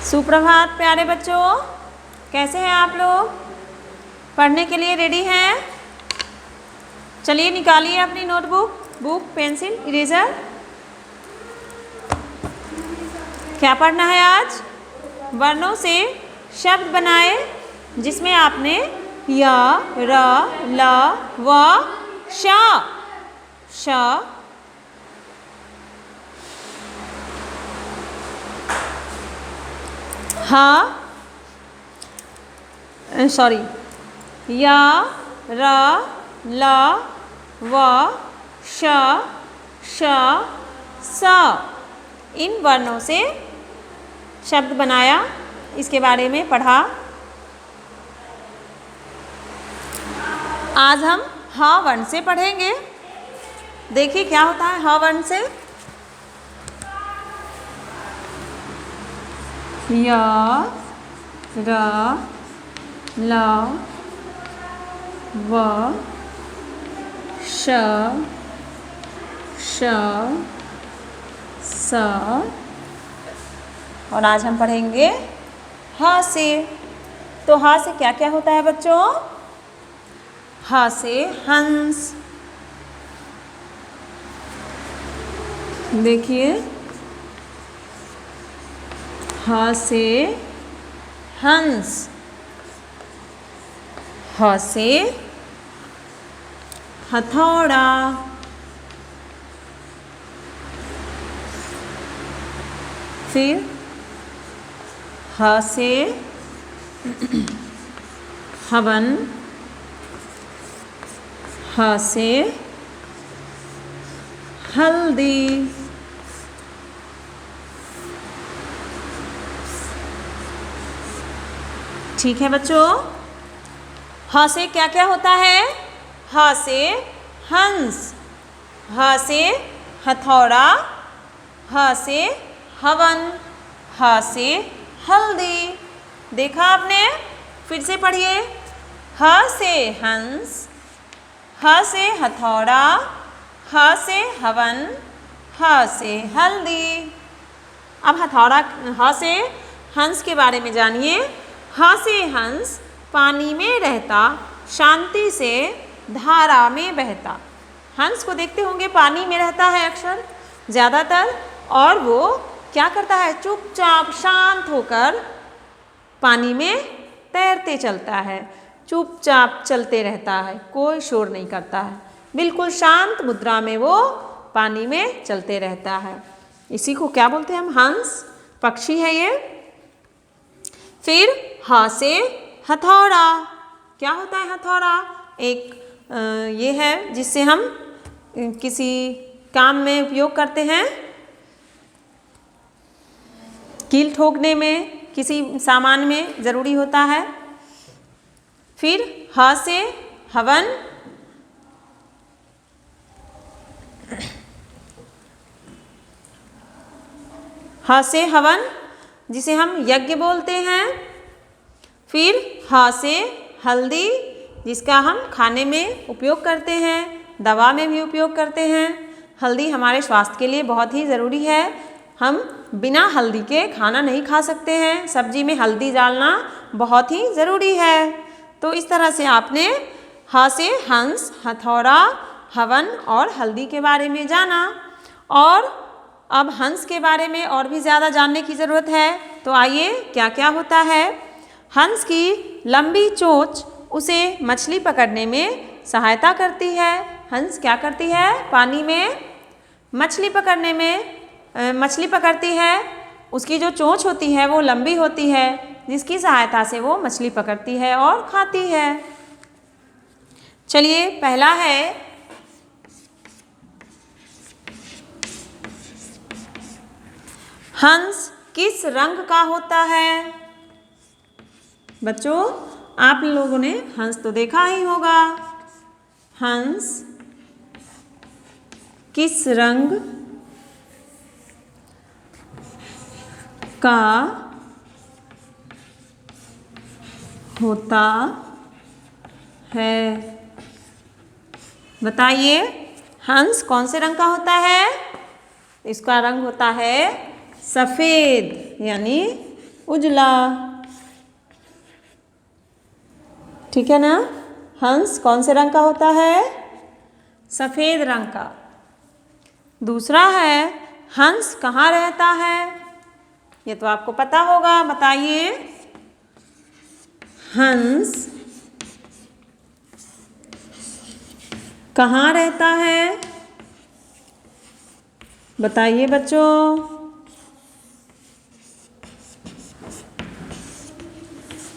सुप्रभात प्यारे बच्चों, कैसे हैं आप लोग? पढ़ने के लिए रेडी हैं? चलिए निकालिए अपनी नोटबुक, बुक, पेंसिल, इरेजर। क्या पढ़ना है आज? वर्णों से शब्द बनाए जिसमें आपने य, र, ल, व, श य, र, ल, व, श, स इन वर्णों से शब्द बनाया, इसके बारे में पढ़ा। आज हम ह वर्ण से पढ़ेंगे। देखिए क्या होता है ह वर्ण से। य, र, ल, व, श, स और आज हम पढ़ेंगे ह से। तो ह से क्या क्या होता है बच्चों? ह से हंस। देखिए, ह से हंस। ह से हथौड़ा। फिर ह से हवन। ह से हल्दी। ठीक है बच्चों, ह से क्या क्या होता है? ह से हंस, ह से हथौड़ा, ह से हवन, ह से हल्दी। देखा आपने? फिर से पढ़िए। ह से हंस, ह से हथौड़ा, ह से हवन, ह से हल्दी। अब हथौड़ा, ह से हंस के बारे में जानिए। ह से हंस पानी में रहता, शांति से धारा में बहता। हंस को देखते होंगे, पानी में रहता है अक्सर ज़्यादातर, और वो क्या करता है? चुपचाप शांत होकर पानी में तैरते चलता है, चुपचाप चलते रहता है, कोई शोर नहीं करता है, बिल्कुल शांत मुद्रा में वो पानी में चलते रहता है। इसी को क्या बोलते हैं हम? हंस, पक्षी है ये। फिर ह से हथौड़ा। क्या होता है हथौड़ा? एक ये है जिससे हम किसी काम में उपयोग करते हैं, कील ठोकने में, किसी सामान में ज़रूरी होता है। फिर ह से हवन। ह से हवन जिसे हम यज्ञ बोलते हैं। फिर ह से हल्दी, जिसका हम खाने में उपयोग करते हैं, दवा में भी उपयोग करते हैं। हल्दी हमारे स्वास्थ्य के लिए बहुत ही ज़रूरी है। हम बिना हल्दी के खाना नहीं खा सकते हैं, सब्जी में हल्दी डालना बहुत ही ज़रूरी है। तो इस तरह से आपने ह से हंस, हथौड़ा, हवन और हल्दी के बारे में जाना। और अब हंस के बारे में और भी ज़्यादा जानने की ज़रूरत है। तो आइए, क्या क्या होता है? हंस की लंबी चोंच उसे मछली पकड़ने में सहायता करती है। हंस क्या करती है? पानी में मछली पकड़ने में मछली पकड़ती है। उसकी जो चोंच होती है वो लंबी होती है, जिसकी सहायता से वो मछली पकड़ती है और खाती है। चलिए, पहला है हंस किस रंग का होता है? बच्चों, आप लोगों ने हंस तो देखा ही होगा। हंस किस रंग का होता है? बताइए, हंस कौन से रंग का होता है? इसका रंग होता है सफ़ेद, यानी उजला। ठीक है ना। हंस कौन से रंग का होता है? सफ़ेद रंग का। दूसरा है हंस कहाँ रहता है? ये तो आपको पता होगा, बताइए। हंस कहाँ रहता है? बताइए बच्चों।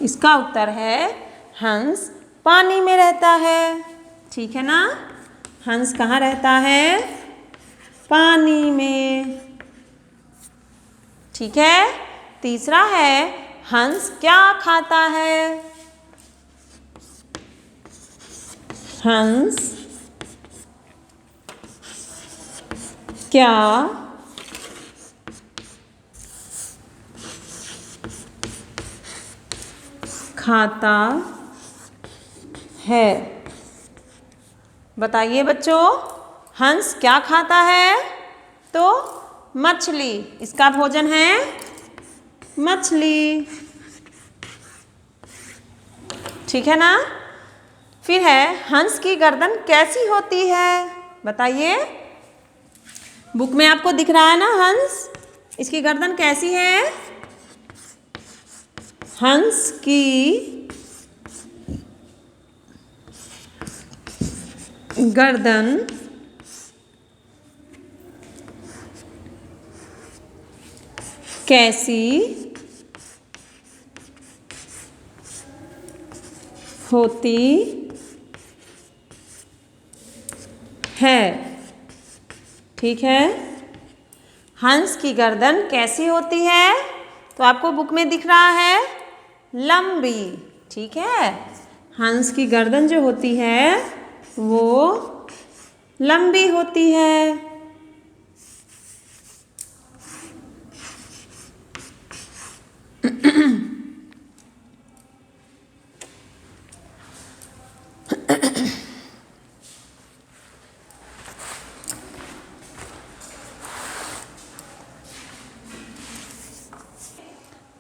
इसका उत्तर है हंस पानी में रहता है। ठीक है ना। हंस कहाँ रहता है? पानी में। ठीक है। तीसरा है हंस क्या खाता है? हंस क्या खाता है? बताइए बच्चों, हंस क्या खाता है? तो मछली। इसका भोजन है मछली। ठीक है ना। फिर है हंस की गर्दन कैसी होती है? बताइए। बुक में आपको दिख रहा है ना हंस, इसकी गर्दन कैसी है? हंस की गर्दन कैसी होती है? ठीक है। हंस की गर्दन कैसी होती है? तो आपको बुक में दिख रहा है लंबी। ठीक है। हंस की गर्दन जो होती है वो लंबी होती है।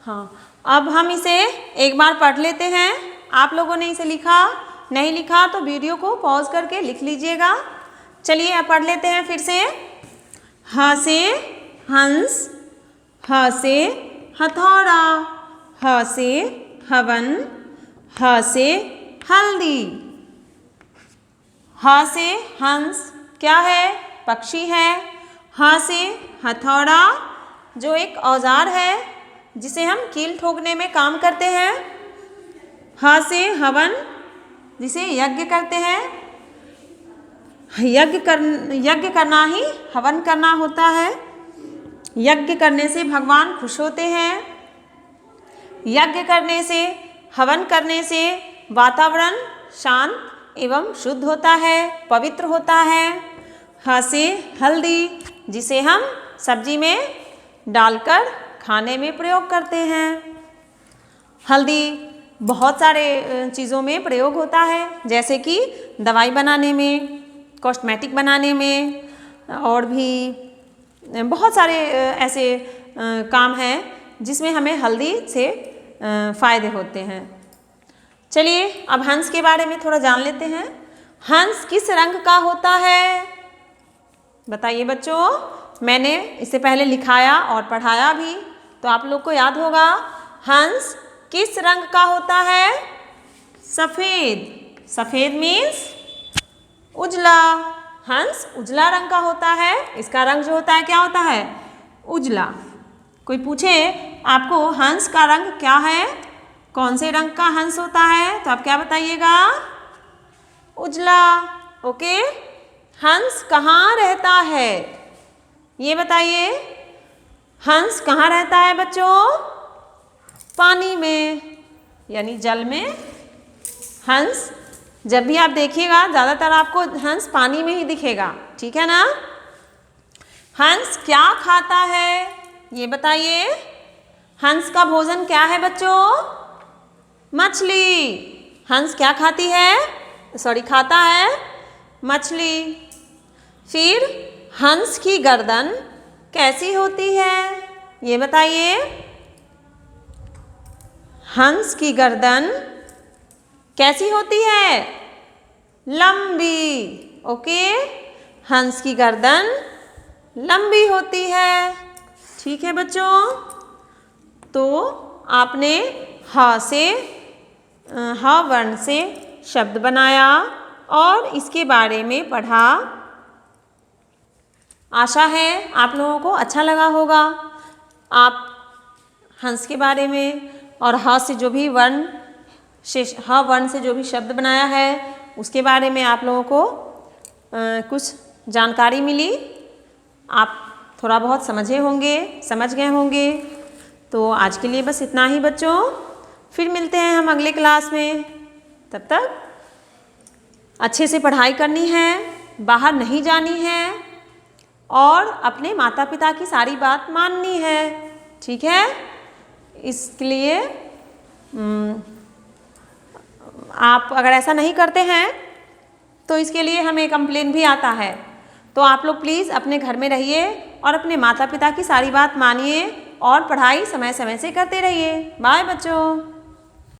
हाँ, अब हम इसे एक बार पढ़ लेते हैं। आप लोगों ने इसे लिखा नहीं लिखा तो वीडियो को पॉज करके लिख लीजिएगा। चलिए अब पढ़ लेते हैं फिर से। ह से हंस, ह से हथौड़ा, ह से हवन, ह से हल्दी। ह से हंस क्या है? पक्षी है। ह से हथौड़ा जो एक औजार है जिसे हम कील ठोकने में काम करते हैं। ह से हवन जिसे यज्ञ करते हैं। यज्ञ करना ही हवन करना होता है। यज्ञ करने से भगवान खुश होते हैं। यज्ञ करने से, हवन करने से वातावरण शांत एवं शुद्ध होता है, पवित्र होता है। ह से हल्दी जिसे हम सब्जी में डालकर खाने में प्रयोग करते हैं। हल्दी बहुत सारे चीज़ों में प्रयोग होता है, जैसे कि दवाई बनाने में, कॉस्मेटिक बनाने में, और भी बहुत सारे ऐसे काम हैं जिसमें हमें हल्दी से फ़ायदे होते हैं। चलिए अब हंस के बारे में थोड़ा जान लेते हैं। हंस किस रंग का होता है? बताइए बच्चों। मैंने इससे पहले लिखाया और पढ़ाया भी, तो आप लोग को याद होगा। हंस किस रंग का होता है? सफ़ेद। सफ़ेद मीन्स उजला। हंस उजला रंग का होता है। इसका रंग जो होता है क्या होता है? उजला। कोई पूछे आपको हंस का रंग क्या है, कौन से रंग का हंस होता है, तो आप क्या बताइएगा? उजला। ओके। हंस कहाँ रहता है? ये बताइए। हंस कहाँ रहता है बच्चों? पानी में, यानी जल में। हंस जब भी आप देखिएगा ज़्यादातर आपको हंस पानी में ही दिखेगा। ठीक है ना। हंस क्या खाता है? ये बताइए। हंस का भोजन क्या है बच्चों? मछली। हंस क्या खाती है? खाता है मछली। फिर हंस की गर्दन कैसी होती है? ये बताइए। हंस की गर्दन कैसी होती है? लंबी। ओके, हंस की गर्दन लंबी होती है। ठीक है बच्चों, तो आपने ह से ह वर्ण से शब्द बनाया और इसके बारे में पढ़ा। आशा है आप लोगों को अच्छा लगा होगा। आप हंस के बारे में और ह से जो भी वर्ण से ह वर्ण से जो भी शब्द बनाया है उसके बारे में आप लोगों को कुछ जानकारी मिली। आप थोड़ा बहुत समझ गए होंगे। तो आज के लिए बस इतना ही बच्चों, फिर मिलते हैं हम अगले क्लास में। तब तक अच्छे से पढ़ाई करनी है, बाहर नहीं जानी है और अपने माता पिता की सारी बात माननी है। ठीक है, इसके लिए आप अगर ऐसा नहीं करते हैं तो इसके लिए हमें कंप्लेन भी आता है। तो आप लोग प्लीज़ अपने घर में रहिए और अपने माता पिता की सारी बात मानिए और पढ़ाई समय समय से करते रहिए। बाय बच्चों।